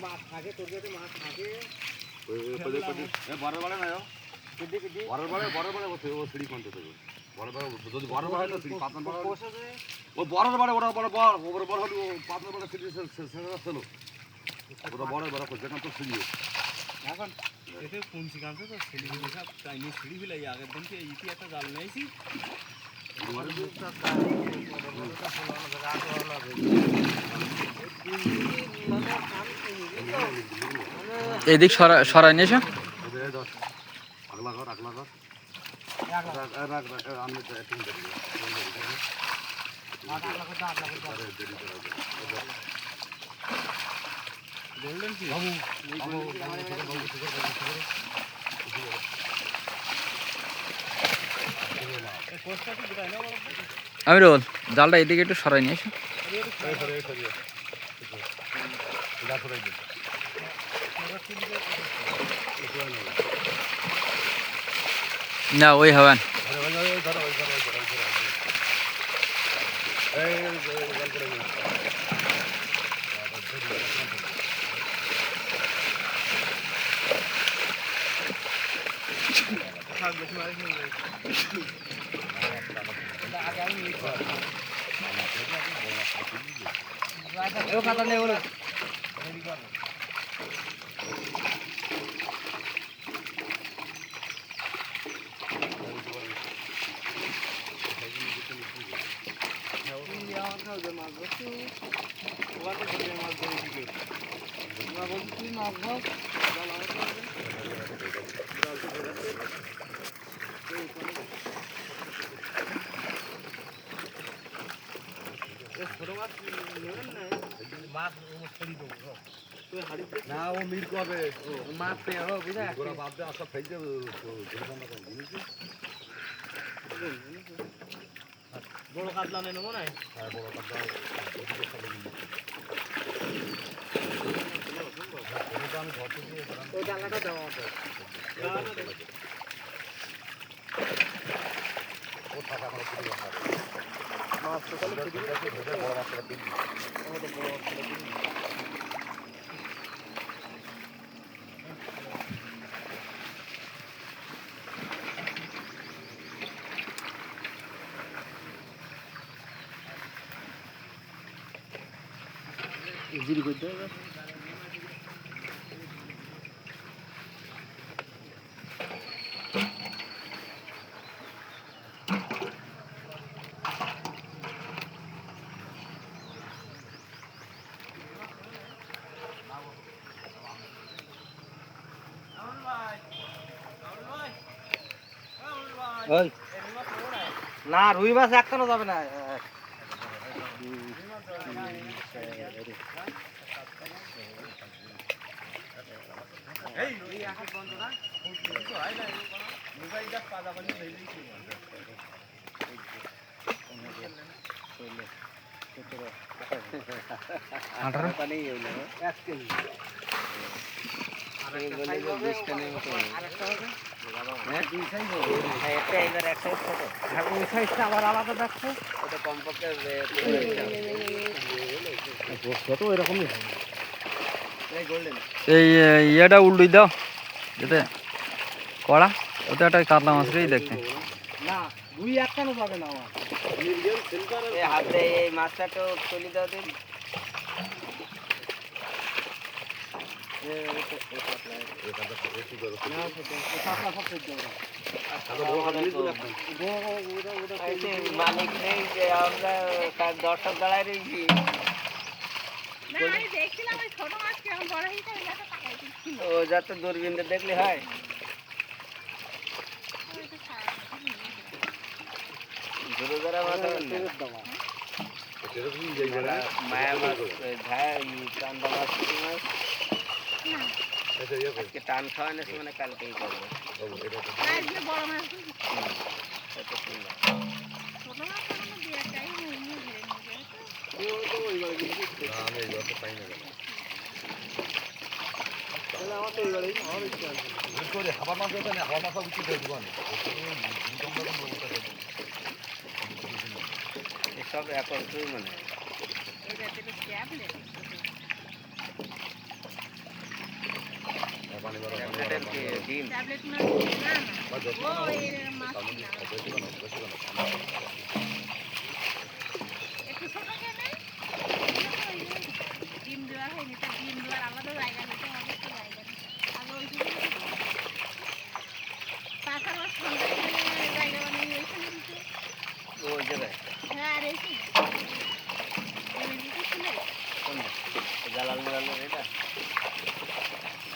মাছ থাকে, তোর কাছে মাছ থাকে। বড় বড় নয়, বড় বড় বড় বড় ও সিঁড়ি কোনটা দেবে? বড় বড় যদি বড় বড় হয় তো সিঁড়ি পাতলা বড় ও বড় বড় ওরা বড় বড় ওর বড় হলো পাতলা বড় সিঁড়ি ছিল ওরা বড় বড় করছে এখন তো সিঁড়ি এখন এতে কোন শিকাছে তো সিঁড়ি সব চাইনিজ সিঁড়ি ফেলাই আগের দিন কি ইতি একটা জাল নিয়েছি এদিক সরাই নিয়েছো আগলা ঘর আমি বললেন কি আমিরুল জালটা এদিকে একটু সরাই নিয়ে এসো না ওই হবেন কথা নেই ওরা না ও মিট করবে মাছ পেয়ে হবে বুঝা গোড়া বাদ দিয়ে আসা ফেলতে বড় কাতলা নেই মনে হয় হ্যাঁ বড় কাতলা আমি ঘর থেকে ওই ডালাটা দেওয়া হবে ও টাকা আমার পুরো মাছ তো তাহলে বড় মাছটা কিনবি জিরি করতে হবে না রুই মাছ একটানো যাবে না আবার আলাদা দেখছো ওটা কমপক্ষে এরকমই এই ইয়েটা উল্টুই দাও যেতে কড়া ওটা একটা কাতলা মাছ রেই দেখতে না রুই একটানো যাবে না আমার হাতে এই মাছটা তো তুলি দাও দিন মালিক নেই যে আমরা দর্শক দাঁড়ায় রয়েছি ও যত দূরবীনটা দেখলে হয় মায়া মাছ চান্দা মাছ মাছ আজকে টান খাওয়ানো মানে কালকেই করবো হাওয়া মাছ হাওয়া মাছ উচিত সব একত্রই মনে হয় ডিম ট্যাবলেট না না ও এর মাছ না একটু ছোট কেনে ডিম দেওয়া হয়নি তো ডিম দেওয়ার আলাদা জায়গা নিতে অনেক জায়গা আর ওই তাছাড়া সন্ধ্যা জায়গা বানিয়ে ওইখানে দিতে ওই জায়গায় হ্যাঁ আর এসে ছিল জালাল জালাল এটা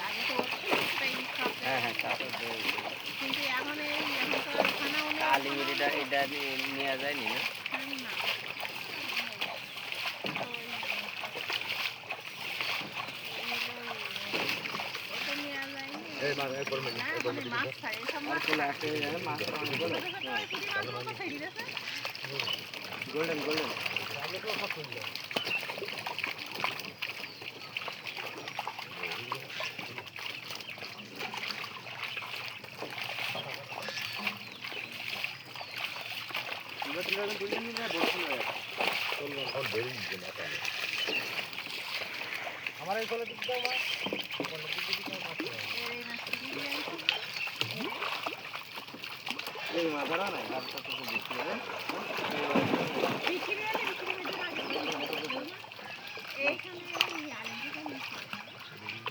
আগে তো ওটাই সব হ্যাঁ হ্যাঁ তা তো কিন্তু এখন তো খানা আলিমির এটা নেওয়া যায়নি না আর চলে আসে মাছ গোল্ডেন গোল্ডেন আমার এই কলে দিতে দাও মাছ এই মাদারা নাই আর কত কিছু দিচ্ছি রে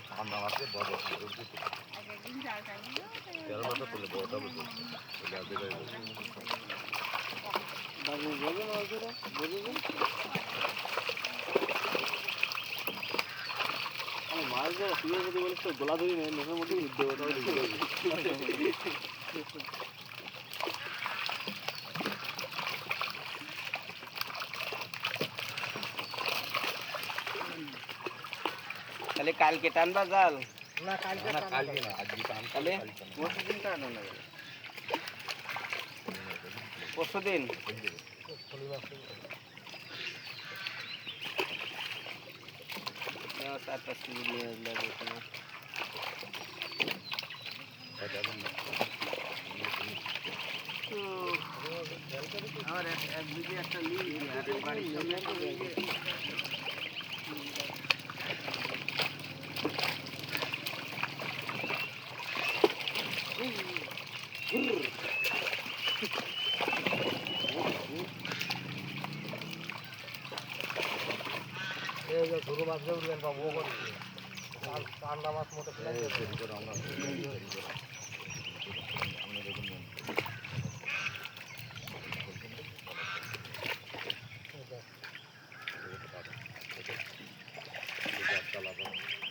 ঠান্ডা মাছে বড় তেরোটা তুলে বড়টা বুঝো বাবু বলো না ওরা বলবে আমি মাছ দাও তুই যদি বলিস তো গোলা ধরি নেই নেমের মধ্যে উঠবে ওটাও তাহলে কালকে টানবা জাল না কালকে না আজকে টান তাহলে পরশুদিন টানো না পরশুদিন চারটা সিলি নিয়ে লাগবে তোমার আমার এক দিকে একটা লিঙ্ক আর বাড়ির সামনে ছোট মাছ উঠবেন বা ও করছে ঠান্ডা মাছ মতো